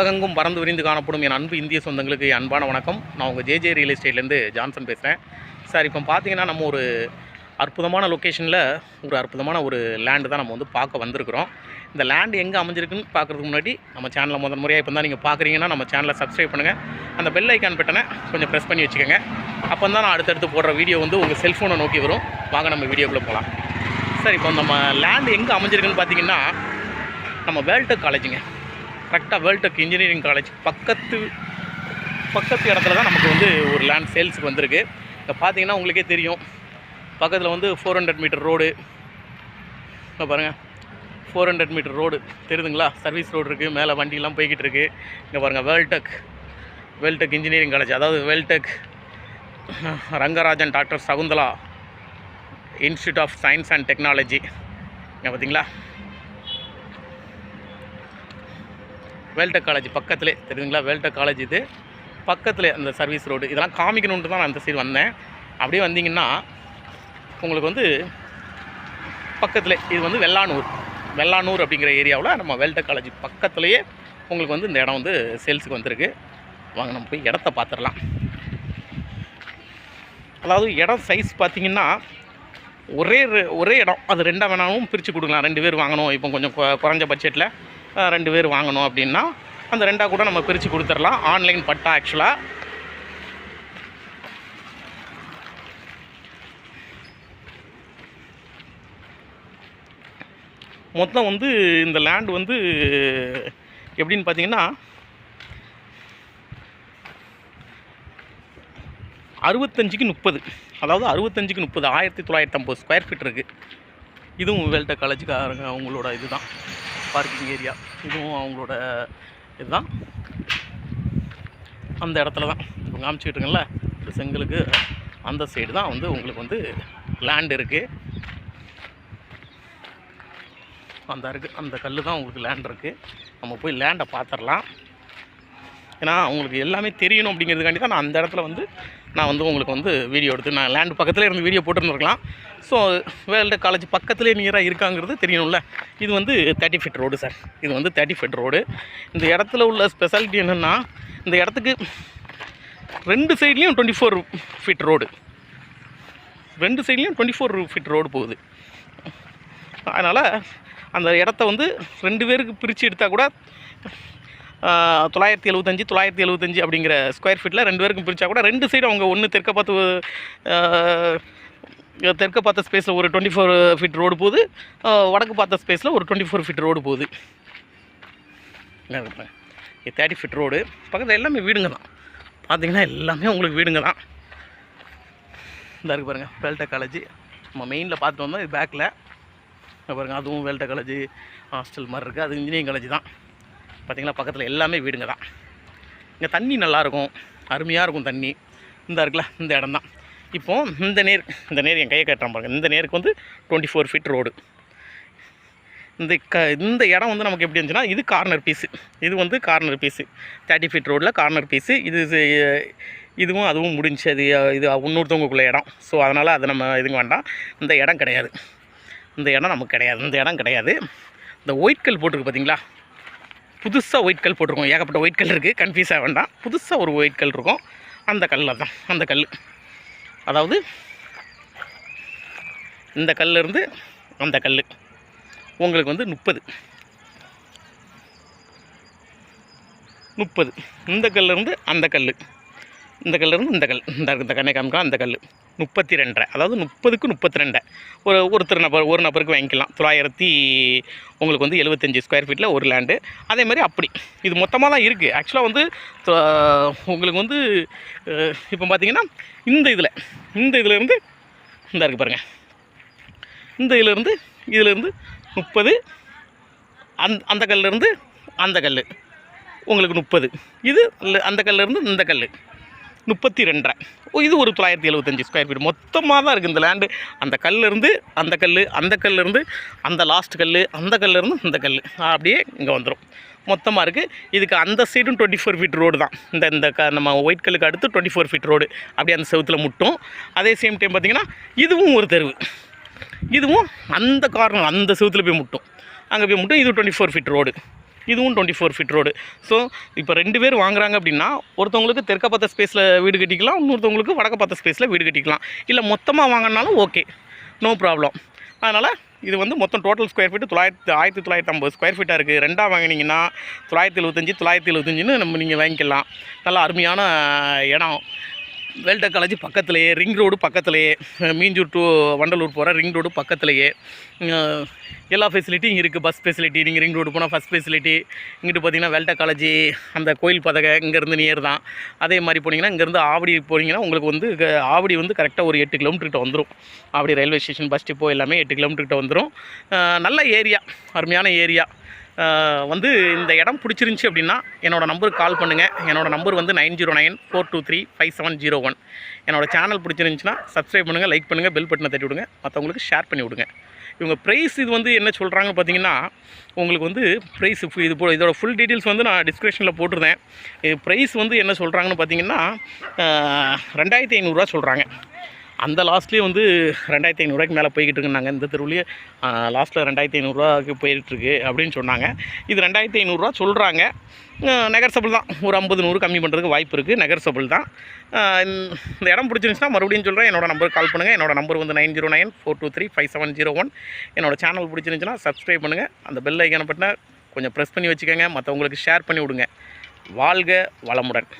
உலகெங்கும் பறந்து விரிந்து காணப்படும் என் அன்பு இந்திய சொந்தங்களுக்கு அன்பான வணக்கம். நான் உங்கள் ஜேஜே ரியல் எஸ்டேட்லேருந்து ஜான்சன் பேசுகிறேன். சார், இப்போ பார்த்தீங்கன்னா நம்ம ஒரு அற்புதமான லொக்கேஷனில் ஒரு அற்புதமான ஒரு லேண்டு தான் நம்ம வந்து பார்க்க வந்திருக்கிறோம். இந்த லேண்டு எங்கே அமைஞ்சிருக்குன்னு பார்க்குறதுக்கு முன்னாடி நம்ம சேனலை முதல் முறையாக இப்போ தான் நீங்கள் பார்க்குறீங்கன்னா நம்ம சேனலை சப்ஸ்கிரைப் பண்ணுங்கள். அந்த பெல் ஐக்கான் பட்டனை கொஞ்சம் ப்ரெஸ் பண்ணி வச்சுக்கோங்க. அப்போ தான் நான் அடுத்தடுத்து போடுற வீடியோ வந்து உங்கள் செல்ஃபோனை நோக்கி வரும். வாங்க நம்ம வீடியோக்குள்ளே போகலாம். சார், இப்போ நம்ம லேண்டு எங்கே அமைஞ்சிருக்குன்னு பார்த்தீங்கன்னா நம்ம வேல்டெக் காலேஜுங்க. கரெக்டாக வேல்டெக் இன்ஜினியரிங் காலேஜ் பக்கத்து இடத்துல தான் நமக்கு வந்து ஒரு லேண்ட் சேல்ஸுக்கு வந்திருக்கு. இப்போ பார்த்தீங்கன்னா உங்களுக்கே தெரியும், பக்கத்தில் வந்து 400 மீட்டர் ரோடு. இப்போ பாருங்கள், 400 மீட்டர் ரோடு தெரியுதுங்களா? சர்வீஸ் ரோடு இருக்குது, மேலே வண்டியெலாம் போய்கிட்டு இருக்குது. இங்கே பாருங்கள், வேல்டெக் இன்ஜினியரிங் காலேஜ், அதாவது Vel Tech Rangarajan doctor Sagunthala institute of science and technology. இங்கே பார்த்தீங்களா, வேல்டெக் காலேஜ் பக்கத்துலேயே தெரியுதுங்களா? வேல்டெக் காலேஜ் இது பக்கத்தில் அந்த சர்வீஸ் ரோடு. இதெல்லாம் காமிக்கணுன்ட்டு தான் நான் அந்த சைடு வந்தேன். அப்படியே வந்தீங்கன்னா உங்களுக்கு வந்து பக்கத்தில் இது வந்து வெள்ளானூர் அப்படிங்கிற ஏரியாவில் நம்ம வேல்டெக் காலேஜ் பக்கத்துலேயே உங்களுக்கு வந்து இந்த இடம் வந்து சேல்ஸுக்கு வந்திருக்கு. வாங்க நம்ம போய் இடத்த பார்த்துடலாம். அதாவது இடம் சைஸ் பார்த்திங்கன்னா ஒரே இடம், அது ரெண்டாக வேணாலும் பிரித்து கொடுக்கலாம். 2 பேர் வாங்கணும், இப்போ கொஞ்சம் குறைஞ்ச பட்ஜெட்டில் 2 பேர் வாங்கணும் அப்படின்னா அந்த 2ஆக கூட நம்ம பிரித்து கொடுத்துடலாம். ஆன்லைன் பட்டா. ஆக்சுவலாக மொத்தம் வந்து இந்த லேண்ட் வந்து எப்படின்னு பார்த்தீங்கன்னா 65க்கு 30, அதாவது 65க்கு 30, 1950 ஸ்கொயர் ஃபீட் இருக்குது. இதுவும் வேல்டெக் காலேஜுக்காரங்க அவங்களோட இது தான் பார்க்கிங் ஏரியா. இதுவும் அவங்களோட இதுதான். அந்த இடத்துல தான் இப்போ காமிச்சிக்கிட்டுருங்கல்ல, இந்த செங்கலுக்கு அந்த சைடு தான் வந்து உங்களுக்கு வந்து லேண்ட் இருக்குது. அந்த கல் தான் உங்களுக்கு லேண்ட் இருக்குது. நம்ம போய் லேண்டை பார்த்துடலாம். ஏன்னா உங்களுக்கு எல்லாமே தெரியணும் அப்படிங்கிறதுக்காண்டி தான் நான் அந்த இடத்துல வந்து உங்களுக்கு வந்து வீடியோ எடுத்து நான் லேண்டு பக்கத்தில் இருந்து வீடியோ போட்டுருந்துருக்கலாம். ஸோ வேல்டெக் காலேஜ் பக்கத்துலேயே நியராக இருக்காங்கிறது தெரியணும்ல. இது வந்து 30 ஃபீட் ரோடு சார். இது வந்து 30 ஃபீட் ரோடு. இந்த இடத்துல உள்ள ஸ்பெஷாலிட்டி என்னென்னா, இந்த இடத்துக்கு 2 சைட்லேயும் 24 ஃபீட் ரோடு. 2 சைட்லேயும் 24 ஃபீட் ரோடு போகுது. அதனால் அந்த இடத்த வந்து 2 பேருக்கு பிரித்து எடுத்தால் கூட 975 அப்படிங்கிற ஸ்கொயர் ஃபீட்டில் 2 பேருக்கும் பிரித்தா கூட 2 சைடு அவங்க ஒன்று தெற்க பார்த்த ஸ்பேஸில் ஒரு 24 ஃபீட் ரோடு போகுது, வடக்கு பார்த்த ஸ்பேஸில் ஒரு 24 ஃபீட் ரோடு போகுது. 30 ஃபீட் ரோடு பக்கத்தில் எல்லாமே வீடுங்க தான். பார்த்திங்கன்னா எல்லாமே உங்களுக்கு வீடுங்க தான். இந்த இருக்குது பாருங்கள், வேல்டெக் காலேஜ் நம்ம மெயினில் பார்த்துட்டு வந்தோம். இது பேக்கில் பாருங்கள், அதுவும் வேல்டெக் காலேஜ் ஹாஸ்டல் மாதிரி இருக்குது. அது இன்ஜினியரிங் காலேஜ் தான். பார்த்திங்களா, பக்கத்தில் எல்லாமே வீடுங்க தான். இங்கே தண்ணி நல்லாயிருக்கும், அருமையாக இருக்கும் தண்ணி. இந்த இருக்குல்ல, இந்த இடம் தான். இப்போது இந்த நேர் என் கையை கட்டுறேன் பாருங்கள். இந்த நேருக்கு வந்து 24 ஃபீட் ரோடு. இந்த இடம் வந்து நமக்கு எப்படி இருந்துச்சுன்னா, இது கார்னர் பீஸு. இது வந்து கார்னர் பீஸு 30 ஃபீட் ரோடில் கார்னர் பீஸு. இதுவும் அதுவும் முடிஞ்சு. இது இன்னொருத்தவங்களுக்குள்ள இடம். ஸோ அதனால் அதை நம்ம இதுங்க வேண்டாம். இந்த இடம் கிடையாது. இந்த இடம் கிடையாது. இந்த ஒயிட் கல் போட்டிருக்கு பார்த்தீங்களா, புதுசாக ஒயிட் கல் போட்டிருக்கோம். ஏகப்பட்ட ஒயிட் கல் இருக்குது, கன்ஃபியூஸ் ஆக வேண்டாம். புதுசாக ஒரு ஒயிட் கல் இருக்கும். அந்த கல்லில் தான், அந்த கல், அதாவது இந்த கல்லிருந்து அந்த கல் உங்களுக்கு வந்து 30. இந்த கல்லிருந்து அந்த கல், இந்த கல்லிருந்து இந்த கல், இந்த கண்ணை காமிக்கலாம். அந்த கல் 32, அதாவது 30க்கு 32. ஒரு நபருக்கு வாங்கிக்கலாம். 900 உங்களுக்கு வந்து 75 ஸ்கொயர் ஃபீட்டில் ஒரு லேண்டு. அதே மாதிரி அப்படி இது மொத்தமாக தான் இருக்குது. ஆக்சுவலாக வந்து உங்களுக்கு வந்து இப்போ பார்த்தீங்கன்னா இந்த இதிலேருந்து இந்த இருக்குது பாருங்கள், இந்த இதிலேருந்து 30, அந்த கல்லிருந்து அந்த கல் உங்களுக்கு 30. இது அந்த கல்லிருந்து இந்த கல் 32. இது ஒரு 975 ஸ்கொயர் ஃபீட் மொத்தமாக தான் இருக்குது இந்த லேண்டு. அந்த கல்லிருந்து அந்த கல், அந்த கல்லிருந்து அந்த லாஸ்ட் கல், அந்த கல்லிருந்து இந்த கல், அப்படியே இங்கே வந்துடும். மொத்தமாக இருக்குது. இதுக்கு அந்த சைடும் 24 ஃபீட் ரோடு தான். இந்த நம்ம ஒயிட் கல்லுக்கு அடுத்து 24 ஃபீட் ரோடு அப்படியே அந்த செவுத்தில் முட்டும். அதே சேம் டைம் பார்த்திங்கன்னா இதுவும் ஒரு தெருவு. இதுவும் அந்த கார்னர் அந்த செவுத்தில் போய் முட்டும். அங்கே போய் முட்டும். இது 24 ஃபீட் ரோடு. இதுவும் 24 ஃபீட் ரோடு. ஸோ இப்போ 2 பேர் வாங்குறாங்க அப்படின்னா ஒருத்தவங்களுக்கு தெற்க பார்த்த ஸ்பேஸில் வீடு கட்டிக்கலாம், இன்னொருத்தவங்களுக்கு வடக்க பார்த்த ஸ்பேஸில் வீடு கட்டிக்கலாம். இல்லை மொத்தமாக வாங்கினாலும் ஓகே, நோ ப்ராப்ளம். அதனால் இது வந்து மொத்தம் டோட்டல் ஸ்கொயர் ஃபீட்டு 1950 ஸ்கொயர் ஃபீட்டாக இருக்குது. ரெண்டாக வாங்கினீங்கன்னா 975 நம்ம நீங்கள் வாங்கிக்கலாம். நல்லா அருமையான இடம். வேல்டெக் காலேஜ் பக்கத்துலேயே, ரிங் ரோடு பக்கத்துலேயே, மீஞ்சூர் டு வண்டலூர் போகிற ரிங் ரோடு பக்கத்துலேயே எல்லா ஃபெசிலிட்டியும் இருக்குது. பஸ் ஃபெசிலிட்டி, நீங்கள் ரிங் ரோடு போனால் ஃபஸ்ட் ஃபெசிலிட்டி. இங்கிட்டு பார்த்தீங்கன்னா வேல்டெக் காலேஜ் அந்த கோயில் பதகை இங்கேருந்து நியர் தான். அதே மாதிரி போனீங்கன்னா இங்கேருந்து ஆவடி போனீங்கன்னா உங்களுக்கு வந்து ஆவடி வந்து கரெக்டாக ஒரு 8 கிலோமீட்டர்கிட்ட வந்துடும். Avadi railway station bus depot எல்லாமே 8 கிலோமீட்டர்கிட்ட வந்துடும். நல்ல ஏரியா, அருமையான ஏரியா. வந்து இந்த இடம் பிடிச்சிருந்துச்சி அப்படின்னா என்னோடய நம்பருக்கு கால் பண்ணுங்கள். என்னோடய நம்பர் வந்து 9094235701. என்னோடய சேனல் பிடிச்சிருந்துச்சின்னா சப்ஸ்கிரைப் பண்ணுங்கள், லைக் பண்ணுங்கள், பெல் பட்டனை தட்டி விடுங்க, மற்றவங்களுக்கு ஷேர் பண்ணி விடுங்க. இவங்க ப்ரைஸ் இது வந்து என்ன சொல்கிறாங்கன்னு பார்த்தீங்கன்னா, உங்களுக்கு வந்து ப்ரைஸ் இதோட ஃபுல் டீட்டெயில்ஸ் வந்து நான் டிஸ்கிரிப்ஷனில் போட்டிருந்தேன். இது ப்ரைஸ் வந்து என்ன சொல்கிறாங்கன்னு பார்த்தீங்கன்னா 2500 சொல்கிறாங்க. அந்த லாஸ்ட்லேயே வந்து 2500 மேலே போய்கிட்டு இருக்குன்னாங்க. இந்த தெருவுலேயே லாஸ்ட்டில் 2500 போயிட்டுருக்கு அப்படின்னு சொன்னாங்க. இது 2500 சொல்கிறாங்க. நெகர்சபிள் தான், ஒரு 50-100 கம்மி பண்ணுறதுக்கு வாய்ப்பு இருக்குது. நெகர்சபிள் தான். இந்த இடம் பிடிச்சிருந்துச்சுன்னா மறுபடியும் சொல்கிறேன், என்னோடய நம்பருக்கு கால் பண்ணுங்கள். என்னோடய நம்பர் வந்து 9094235701. என்னோடய சேனல் பிடிச்சிருந்துச்சுன்னா சப்ஸ்கிரைப் பண்ணுங்கள். அந்த பெல் ஐக்கான பட்டனை கொஞ்சம் ப்ரெஸ் பண்ணி வச்சுக்கோங்க, மற்றவங்களுக்கு ஷேர் பண்ணி விடுங்க. வாழ்க வளமுடன்.